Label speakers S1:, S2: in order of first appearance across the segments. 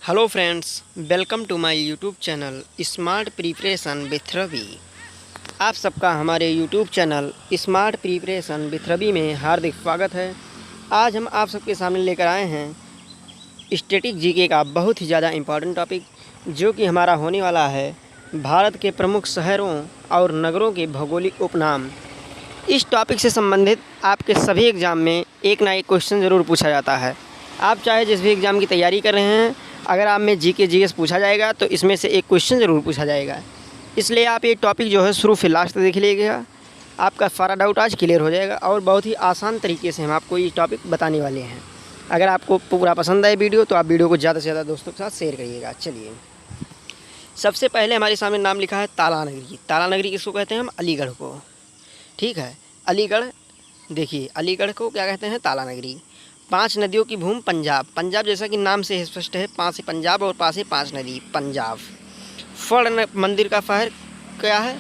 S1: Hello friends, welcome to my YouTube channel smart preparation with Ravi. आप सबका हमारे YouTube channel smart preparation with Ravi में हार्दिक स्वागत है। आज हम आप सबके सामने लेकर आए हैं स्टैटिक जीके का बहुत ही ज़्यादा इम्पॉर्टेंट टॉपिक, जो कि हमारा होने वाला है भारत के प्रमुख शहरों और नगरों के भौगोलिक उपनाम। इस टॉपिक से संबंधित आपके सभी एग्ज़ाम में एक ना एक क्वेश्चन ज़रूर पूछा जाता है। आप चाहे जिस भी एग्ज़ाम की तैयारी कर रहे हैं, अगर आप में जीके जीएस पूछा जाएगा तो इसमें से एक क्वेश्चन ज़रूर पूछा जाएगा। इसलिए आप ये टॉपिक जो है शुरू से लास्ट तक देख लीजिएगा, आपका सारा डाउट आज क्लियर हो जाएगा और बहुत ही आसान तरीके से हम आपको ये टॉपिक बताने वाले हैं। अगर आपको पूरा पसंद आए वीडियो तो आप वीडियो को ज़्यादा से ज़्यादा दोस्तों के साथ शेयर करिएगा। चलिए, सबसे पहले हमारे सामने नाम लिखा है ताला नगरी। ताला नगरी किसको कहते हैं हम? अलीगढ़ को। ठीक है, अलीगढ़। देखिए, अलीगढ़ को क्या कहते हैं? ताला नगरी। 5 नदियों की भूमि पंजाब। पंजाब जैसा कि नाम से स्पष्ट है, 5 पंजाब और पास है 5 नदी पंजाब। फड़ मंदिर का शहर क्या है?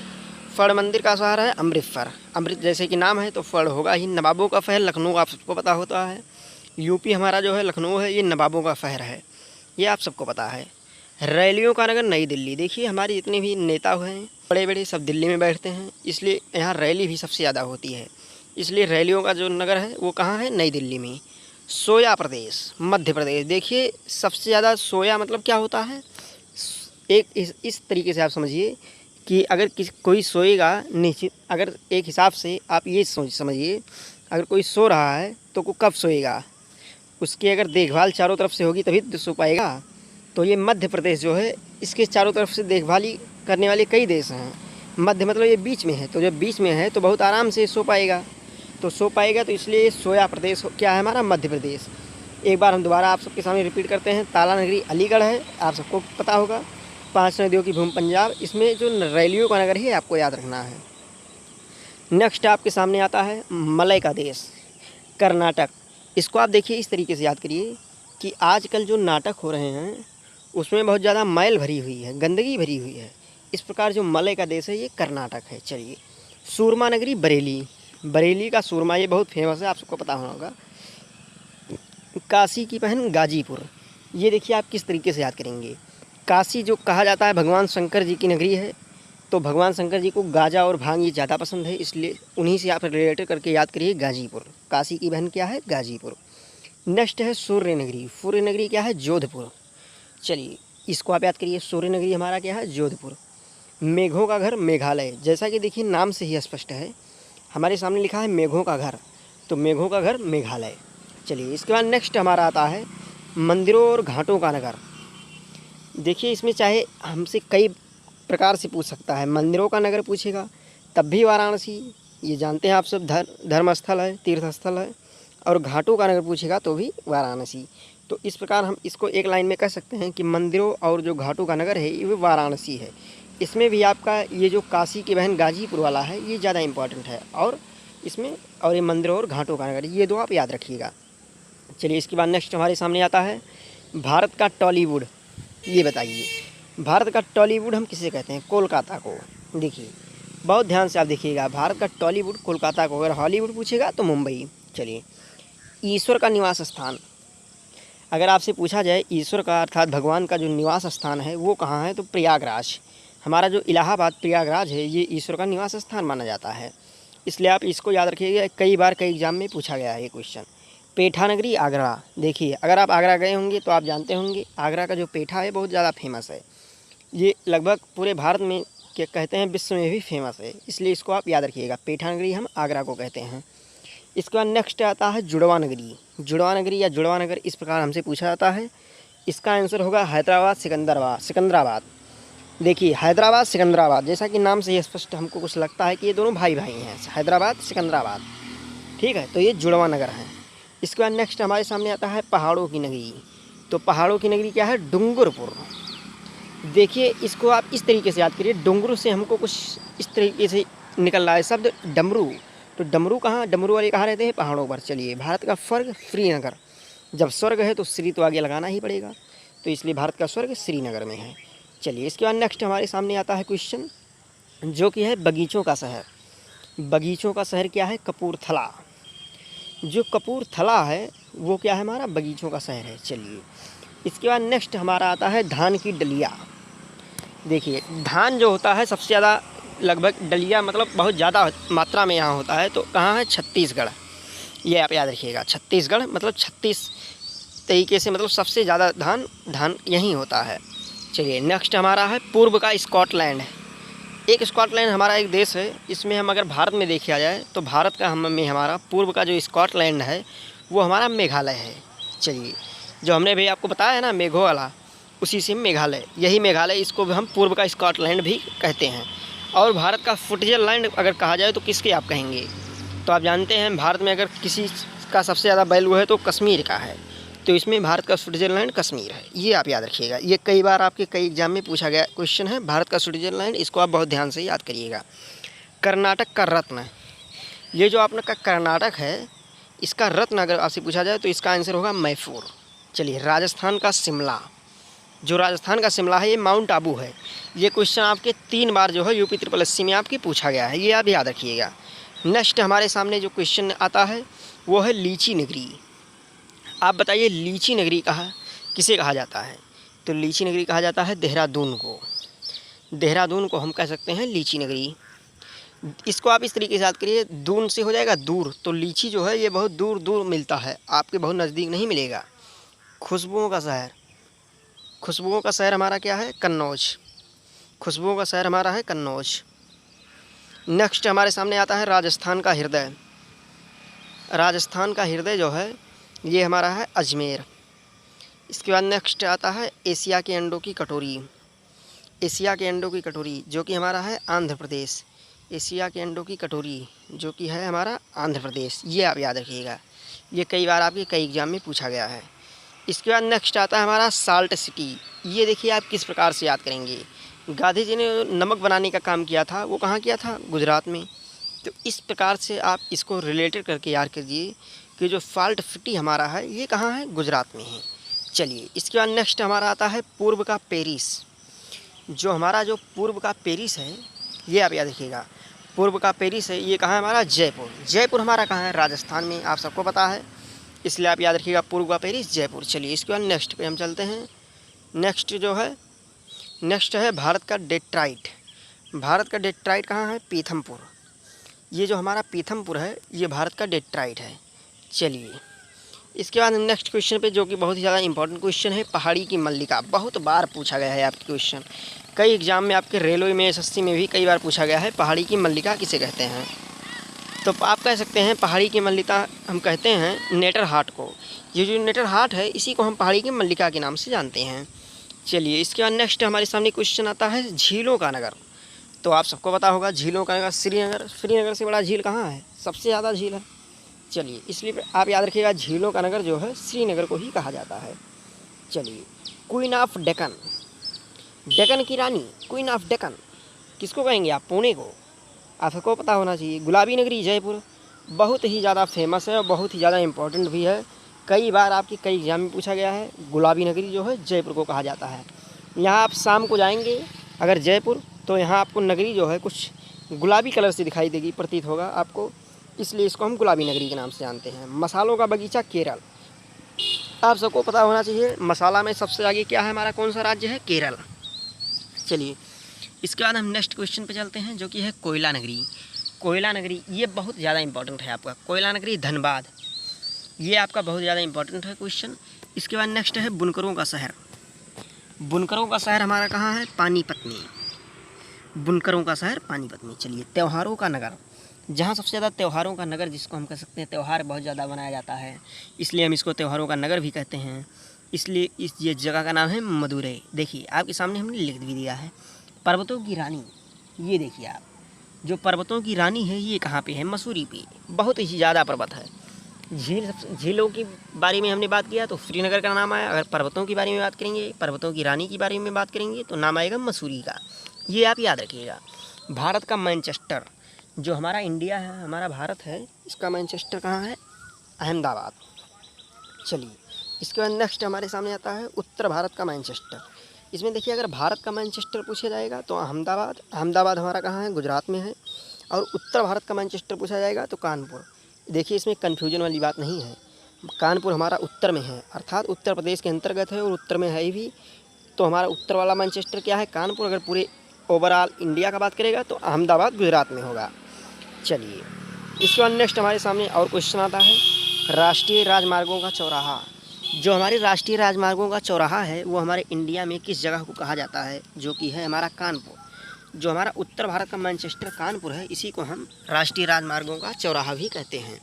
S1: फड़ मंदिर का शहर है अमृतसर। अमृत जैसे कि नाम है तो फड़ होगा ही। नवाबों का शहर लखनऊ, आप सबको पता होता है। यूपी हमारा जो है लखनऊ है, ये नवाबों का शहर है, ये आप सबको पता है। रैलियों का नगर नई दिल्ली। देखिए, हमारे जितने भी नेता हुए हैं बड़े बड़े सब दिल्ली में बैठते हैं, इसलिए यहाँ रैली भी सबसे ज़्यादा होती है, इसलिए रैलियों का जो नगर है वो कहाँ है? नई दिल्ली में। सोया प्रदेश, मध्य प्रदेश। देखिए, सबसे ज़्यादा सोया मतलब क्या होता है? एक इस तरीके से आप समझिए कि अगर कोई सोएगा निश्चित, अगर एक हिसाब से आप ये समझिए, अगर कोई सो रहा है तो वो कब सोएगा? उसकी अगर देखभाल चारों तरफ से होगी तभी तो सो पाएगा। तो ये मध्य प्रदेश जो है, इसके चारों तरफ से देखभाल करने वाले कई देश हैं। मध्य मतलब ये बीच में है, तो जब बीच में है तो बहुत आराम से सो पाएगा, तो इसलिए सोया प्रदेश क्या है हमारा? मध्य प्रदेश। एक बार हम दोबारा आप सबके सामने रिपीट करते हैं। ताला नगरी अलीगढ़ है, आप सबको पता होगा। 5 नदियों की भूमि पंजाब। इसमें जो रैलियों का नगर है आपको याद रखना है। नेक्स्ट आपके सामने आता है मलय का देश, कर्नाटक। इसको आप देखिए इस तरीके से याद करिए कि आजकल जो नाटक हो रहे हैं उसमें बहुत ज़्यादा मैल भरी हुई है, गंदगी भरी हुई है। इस प्रकार जो मलय का देश है ये कर्नाटक है। चलिए, सूरमा नगरी बरेली। बरेली का सूरमा ये बहुत फेमस है, आप सबको पता होगा। काशी की बहन गाजीपुर। ये देखिए आप किस तरीके से याद करेंगे। काशी जो कहा जाता है भगवान शंकर जी की नगरी है, तो भगवान शंकर जी को गाजा और भांग ये ज़्यादा पसंद है, इसलिए उन्हीं से आप रिलेटेड करके याद करिए गाजीपुर। काशी की बहन क्या है? गाजीपुर। नेक्स्ट है सूर्य नगरी। सूर्य नगरी क्या है? जोधपुर। चलिए, इसको आप याद करिए। सूर्य नगरी हमारा क्या है? जोधपुर। मेघों का घर मेघालय। जैसा कि देखिए नाम से ही स्पष्ट है, हमारे सामने लिखा है मेघों का घर, तो मेघों का घर मेघालय। चलिए, इसके बाद नेक्स्ट हमारा आता है मंदिरों और घाटों का नगर। देखिए, इसमें चाहे हमसे कई प्रकार से पूछ सकता है। मंदिरों का नगर पूछेगा तब भी वाराणसी, ये जानते हैं आप सब, धर्म स्थल है, तीर्थ स्थल है। और घाटों का नगर पूछेगा तो भी वाराणसी। तो इस प्रकार हम इसको एक लाइन में कह सकते हैं कि मंदिरों और जो घाटों का नगर है ये वाराणसी है। इसमें भी आपका ये जो काशी की बहन गाजीपुर वाला है ये ज़्यादा इम्पॉर्टेंट है, और इसमें और ये मंदिरों और घाटों का नगर, ये दो आप याद रखिएगा। चलिए, इसके बाद नेक्स्ट हमारे सामने आता है भारत का टॉलीवुड। ये बताइए, भारत का टॉलीवुड हम किसे कहते हैं? कोलकाता को। देखिए, बहुत ध्यान से आप देखिएगा, भारत का टॉलीवुड कोलकाता को। अगर हॉलीवुड पूछेगा तो मुंबई। चलिए, ईश्वर का निवास स्थान। अगर आपसे पूछा जाए ईश्वर का अर्थात भगवान का जो निवास स्थान है वो कहाँ है, तो प्रयागराज। हमारा जो इलाहाबाद प्रयागराज है ये ईश्वर का निवास स्थान माना जाता है, इसलिए आप इसको याद रखिएगा। कई बार कई एग्जाम में पूछा गया है ये क्वेश्चन। पेठा नगरी आगरा। देखिए, अगर आप आगरा गए होंगे तो आप जानते होंगे आगरा का जो पेठा है बहुत ज़्यादा फेमस है। ये लगभग पूरे भारत में क्या कहते हैं, विश्व में भी फेमस है, इसलिए इसको आप याद रखिएगा। पेठा नगरी हम आगरा को कहते हैं। इसके बाद नेक्स्ट आता है जुड़वा नगरी। जुड़वा नगरी या जुड़वा नगर इस प्रकार हमसे पूछा जाता है। इसका आंसर होगा हैदराबाद सिकंदराबाद। देखिए, हैदराबाद सिकंदराबाद जैसा कि नाम से ही स्पष्ट हमको कुछ लगता है कि ये दोनों भाई भाई हैं, हैदराबाद सिकंदराबाद। ठीक है, तो ये जुड़वा नगर है। इसके बाद नेक्स्ट हमारे सामने आता है पहाड़ों की नगरी। तो पहाड़ों की नगरी क्या है? डूंगरपुर। देखिए, इसको आप इस तरीके से याद करिए, डूंगरू से हमको कुछ इस तरीके से निकल रहा है शब्द डमरू। तो डमरू कहाँ? डमरू वाले कहाँ रहते हैं? पहाड़ों पर। चलिए, भारत का स्वर्ग श्रीनगर। जब स्वर्ग है तो श्री तो आगे लगाना ही पड़ेगा, तो इसलिए भारत का स्वर्ग श्रीनगर में है। चलिए, इसके बाद नेक्स्ट हमारे सामने आता है क्वेश्चन जो कि है बगीचों का शहर। बगीचों का शहर क्या है? कपूरथला। जो कपूरथला है वो क्या है? हमारा बगीचों का शहर है। चलिए, इसके बाद नेक्स्ट हमारा आता है धान की डलिया। देखिए धान जो होता है सबसे ज़्यादा लगभग डलिया मतलब बहुत ज़्यादा मात्रा में यहाँ होता है, तो कहाँ है? छत्तीसगढ़। ये आप याद रखिएगा, छत्तीसगढ़ मतलब 36 तरीके से मतलब सबसे ज़्यादा धान यहीं होता है। चलिए नेक्स्ट हमारा है पूर्व का स्कॉटलैंड। एक स्कॉटलैंड हमारा एक देश है, इसमें हम अगर भारत में देखा जाए तो भारत का हमारा पूर्व का जो स्कॉटलैंड है वो हमारा मेघालय है। चलिए जो हमने भी आपको बताया है ना मेघों वाला, उसी से मेघालय, यही मेघालय, इसको भी हम पूर्व का स्कॉटलैंड भी कहते हैं। और भारत का स्विट्ज़रलैंड अगर कहा जाए तो किसके आप कहेंगे? तो आप जानते हैं भारत में अगर किसी का सबसे ज़्यादा वैल्यू है तो कश्मीर का है, तो इसमें भारत का स्विट्ज़रलैंड कश्मीर है। ये आप याद रखिएगा, ये कई बार आपके कई एग्जाम में पूछा गया क्वेश्चन है, भारत का स्विट्ज़रलैंड, इसको आप बहुत ध्यान से याद करिएगा। कर्नाटक का रत्न, ये जो आपका कर्नाटक है इसका रत्न अगर आपसे पूछा जाए तो इसका आंसर होगा मैसूर। चलिए राजस्थान का शिमला, जो राजस्थान का शिमला है ये माउंट आबू है। ये क्वेश्चन आपके 3 बार जो है यूपी SSC में आपकी पूछा गया है, ये आप याद रखिएगा। नेक्स्ट हमारे सामने जो क्वेश्चन आता है वो है लीची नगरी। आप बताइए लीची नगरी किसे कहा जाता है? तो लीची नगरी कहा जाता है देहरादून को। देहरादून को हम कह सकते हैं लीची नगरी। इसको आप इस तरीके से याद करिए, दून से हो जाएगा दूर, तो लीची जो है ये बहुत दूर दूर मिलता है, आपके बहुत नज़दीक नहीं मिलेगा। खुशबुओं का शहर, खुशबुओं का शहर हमारा क्या है? कन्नौज। खुशबुओं का शहर हमारा है कन्नौज। नेक्स्ट हमारे सामने आता है राजस्थान का हृदय। राजस्थान का हृदय जो है ये हमारा है अजमेर। इसके बाद नेक्स्ट आता है एशिया के अंडों की कटोरी। एशिया के अंडों की कटोरी जो कि हमारा है आंध्र प्रदेश। एशिया के अंडों की कटोरी जो कि है हमारा आंध्र प्रदेश, ये आप याद रखिएगा, ये कई बार आपके कई एग्जाम में पूछा गया है। इसके बाद नेक्स्ट आता है हमारा साल्ट सिटी। ये देखिए आप किस प्रकार से याद करेंगे। गांधी जी ने नमक बनाने का काम किया था, वो कहाँ किया था? गुजरात में। तो इस प्रकार से आप इसको रिलेटेड करके याद कीजिए कि जो साल्ट सिटी हमारा है ये कहाँ है? गुजरात में है। चलिए इसके बाद नेक्स्ट हमारा आता है पूर्व का पेरिस। जो पूर्व का पेरिस है ये आप याद रखिएगा, पूर्व का पेरिस है ये कहाँ है हमारा? जयपुर। जयपुर हमारा कहाँ है? राजस्थान में, आप सबको पता है, इसलिए आप याद रखिएगा पूर्व का पेरिस जयपुर। चलिए इसके बाद नेक्स्ट पे हम चलते हैं। नेक्स्ट है भारत का डेट्राइट। भारत का डेट्राइट कहाँ है? पीथमपुर। ये जो हमारा पीथमपुर है ये भारत का डेट्राइट है। चलिए इसके बाद नेक्स्ट क्वेश्चन पे जो कि बहुत ही ज़्यादा इंपॉर्टेंट क्वेश्चन है, पहाड़ी की मल्लिका। बहुत बार पूछा गया है आपके क्वेश्चन, कई एग्जाम में आपके रेलवे में SSC में भी कई बार पूछा गया है, पहाड़ी की मल्लिका किसे कहते हैं? तो आप कह सकते हैं पहाड़ी की मल्लिका हम कहते हैं नेटर हाट को। ये जो नेटर हाट है इसी को हम पहाड़ी की मल्लिका के नाम से जानते हैं। चलिए इसके बाद नेक्स्ट हमारे सामने क्वेश्चन आता है झीलों का नगर। तो आप सबको पता होगा झीलों का नगर श्रीनगर। श्रीनगर से बड़ा झील कहाँ है? सबसे ज़्यादा झील है। चलिए इसलिए आप याद रखिएगा झीलों का नगर जो है श्रीनगर को ही कहा जाता है। चलिए क्वीन ऑफ डेक्कन, डेक्कन की रानी, क्वीन ऑफ डेक्कन किसको कहेंगे आप? पुणे को। आप सबको पता होना चाहिए। गुलाबी नगरी जयपुर बहुत ही ज़्यादा फेमस है और बहुत ही ज़्यादा इम्पोर्टेंट भी है, कई बार आपकी कई एग्जाम में पूछा गया है। गुलाबी नगरी जो है जयपुर को कहा जाता है। यहाँ आप शाम को जाएंगे अगर जयपुर, तो यहाँ आपको नगरी जो है कुछ गुलाबी कलर से दिखाई देगी, प्रतीत होगा आपको, इसलिए इसको हम गुलाबी नगरी के नाम से जानते हैं। मसालों का बगीचा केरल, आप सबको पता होना चाहिए मसाला में सबसे आगे क्या है हमारा? कौन सा राज्य है? केरल। चलिए इसके बाद हम नेक्स्ट क्वेश्चन पे चलते हैं जो कि है कोयला नगरी। कोयला नगरी ये बहुत ज़्यादा इंपॉर्टेंट है आपका। कोयला नगरी धनबाद, ये आपका बहुत ज़्यादा इंपॉर्टेंट है क्वेश्चन। इसके बाद नेक्स्ट है बुनकरों का शहर। बुनकरों का शहर हमारा कहाँ है? पानीपत में। बुनकरों का शहर पानीपत में। चलिए त्योहारों का नगर, जहाँ सबसे ज़्यादा त्योहारों का नगर जिसको हम कह सकते हैं, त्यौहार बहुत ज़्यादा मनाया जाता है इसलिए हम इसको त्योहारों का नगर भी कहते हैं, इसलिए ये जगह का नाम है मदुरई। देखिए आपके सामने हमने लिख भी दिया है। पर्वतों की रानी, ये देखिए आप, जो पर्वतों की रानी है ये कहाँ पे है? मसूरी पे। बहुत ही ज़्यादा पर्वत है। झीलों के बारे में हमने बात किया तो श्रीनगर का नाम आया। अगर पर्वतों के बारे में बात करेंगे, पर्वतों की रानी के बारे में बात करेंगे तो नाम आएगा मसूरी का। ये आप याद रखिएगा। भारत का मैनचेस्टर, जो हमारा इंडिया है, हमारा भारत है, इसका मैनचेस्टर कहाँ है? अहमदाबाद। चलिए इसके बाद नेक्स्ट हमारे सामने आता है उत्तर भारत का मैनचेस्टर। इसमें देखिए अगर भारत का मैनचेस्टर पूछा जाएगा तो अहमदाबाद। अहमदाबाद हमारा कहाँ है? गुजरात में है। और उत्तर भारत का मैनचेस्टर पूछा जाएगा तो कानपुर। देखिए इसमें कन्फ्यूजन वाली बात नहीं है, कानपुर हमारा उत्तर में है, अर्थात उत्तर प्रदेश के अंतर्गत है और उत्तर में है भी। तो हमारा उत्तर वाला मैनचेस्टर क्या है? कानपुर। अगर पूरे ओवरऑल इंडिया का बात करेगा तो अहमदाबाद गुजरात में होगा। चलिए, इसके बाद नेक्स्ट हमारे सामने और क्वेश्चन आता है, राष्ट्रीय राजमार्गों का चौराहा। जो हमारे राष्ट्रीय राजमार्गों का चौराहा है वो हमारे इंडिया में किस जगह को कहा जाता है? जो कि है हमारा कानपुर। जो हमारा उत्तर भारत का मैनचेस्टर कानपुर है, इसी को हम राष्ट्रीय राजमार्गों का चौराहा भी कहते हैं।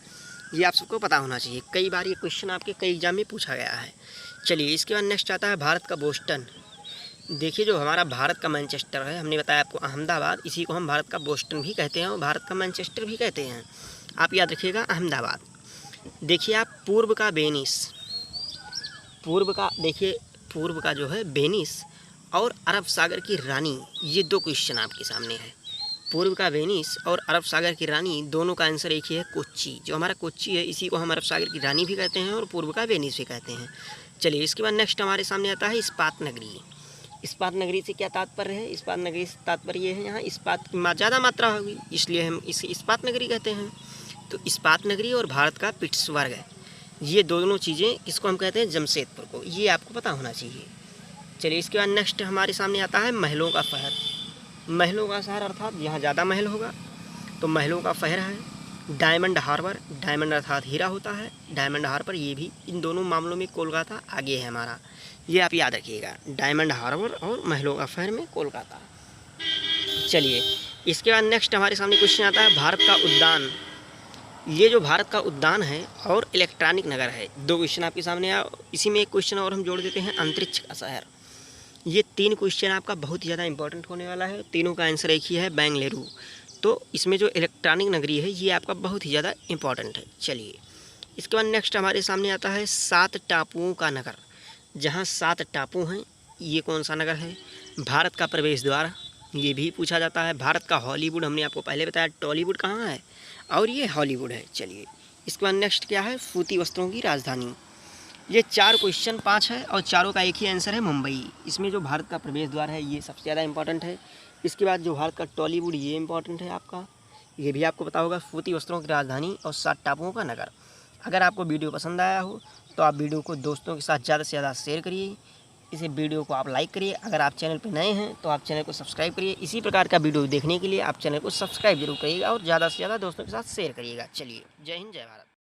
S1: ये आप सबको पता होना चाहिए, कई बार ये क्वेश्चन आपके कई एग्जाम में पूछा गया है। चलिए, इसके बाद नेक्स्ट आता है भारत का बोस्टन। देखिए, जो हमारा भारत का मैनचेस्टर है, हमने बताया आपको अहमदाबाद, इसी को हम भारत का बोस्टन भी कहते हैं और भारत का मैनचेस्टर भी कहते हैं। आप याद रखिएगा अहमदाबाद। देखिए आप पूर्व का वेनिस, पूर्व का जो है वेनिस और अरब सागर की रानी, ये दो क्वेश्चन आपके सामने है। पूर्व का वेनिस और अरब सागर की रानी, दोनों का आंसर एक ही है, कोच्चि। जो हमारा कोच्चि है, इसी को हम अरब सागर की रानी भी कहते हैं और पूर्व का वेनिस भी कहते हैं। चलिए, इसके बाद नेक्स्ट हमारे सामने आता है इस्पात नगरी। इस्पात नगरी से क्या तात्पर्य है? इस्पात नगरी से तात्पर्य है यहाँ इस्पात की ज़्यादा मात्रा होगी, इसलिए हम इसे इस्पात नगरी कहते हैं। तो इस्पात नगरी और भारत का पिट्सबर्ग, ये दोनों चीज़ें किसको हम कहते हैं? जमशेदपुर को। ये आपको पता होना चाहिए। चलिए, इसके बाद नेक्स्ट हमारे सामने आता है महलों का शहर। महलों का शहर अर्थात जहाँ ज़्यादा महल होगा तो महलों का शहर है डायमंड हार्बर। डायमंड अर्थात हीरा होता है, डायमंड हार्बर। ये भी इन दोनों मामलों में कोलकाता आगे है हमारा, ये आप याद रखिएगा, डायमंड हार्बर और महलों का शहर में कोलकाता। चलिए, इसके बाद नेक्स्ट हमारे सामने क्वेश्चन आता है भारत का उद्यान। ये जो भारत का उद्यान है और इलेक्ट्रॉनिक नगर है, दो क्वेश्चन आपके सामने आया। इसी में एक क्वेश्चन और हम जोड़ देते हैं, अंतरिक्ष का शहर। ये तीन क्वेश्चन आपका बहुत ही ज़्यादा इंपॉर्टेंट होने वाला है, तीनों का आंसर एक ही है, बेंगलुरु। तो इसमें जो इलेक्ट्रॉनिक नगरी है ये आपका बहुत ही ज़्यादा इंपॉर्टेंट है। चलिए, इसके बाद नेक्स्ट हमारे सामने आता है 7 टापुओं का नगर। जहाँ 7 टापू हैं, ये कौन सा नगर है? भारत का प्रवेश द्वार, ये भी पूछा जाता है। भारत का हॉलीवुड, हमने आपको पहले बताया टॉलीवुड कहाँ है और ये हॉलीवुड है। चलिए, इसके बाद नेक्स्ट क्या है? सूती वस्त्रों की राजधानी। ये 4 क्वेश्चन 5 है और चारों का एक ही आंसर है, मुंबई। इसमें जो भारत का प्रवेश द्वार है ये सबसे ज़्यादा इंपॉर्टेंट है। इसके बाद जो भारत का टॉलीवुड, ये इंपॉर्टेंट है आपका, ये भी आपको पता होगा, सूती वस्त्रों की राजधानी और 7 टापुओं का नगर। अगर आपको वीडियो पसंद आया हो तो आप वीडियो को दोस्तों के साथ ज़्यादा से ज़्यादा शेयर करिए। इसे वीडियो को आप लाइक करिए। अगर आप चैनल पर नए हैं तो आप चैनल को सब्सक्राइब करिए। इसी प्रकार का वीडियो देखने के लिए आप चैनल को सब्सक्राइब जरूर करिएगा और ज़्यादा से ज़्यादा दोस्तों के साथ शेयर करिएगा। चलिए, जय हिंद, जय भारत।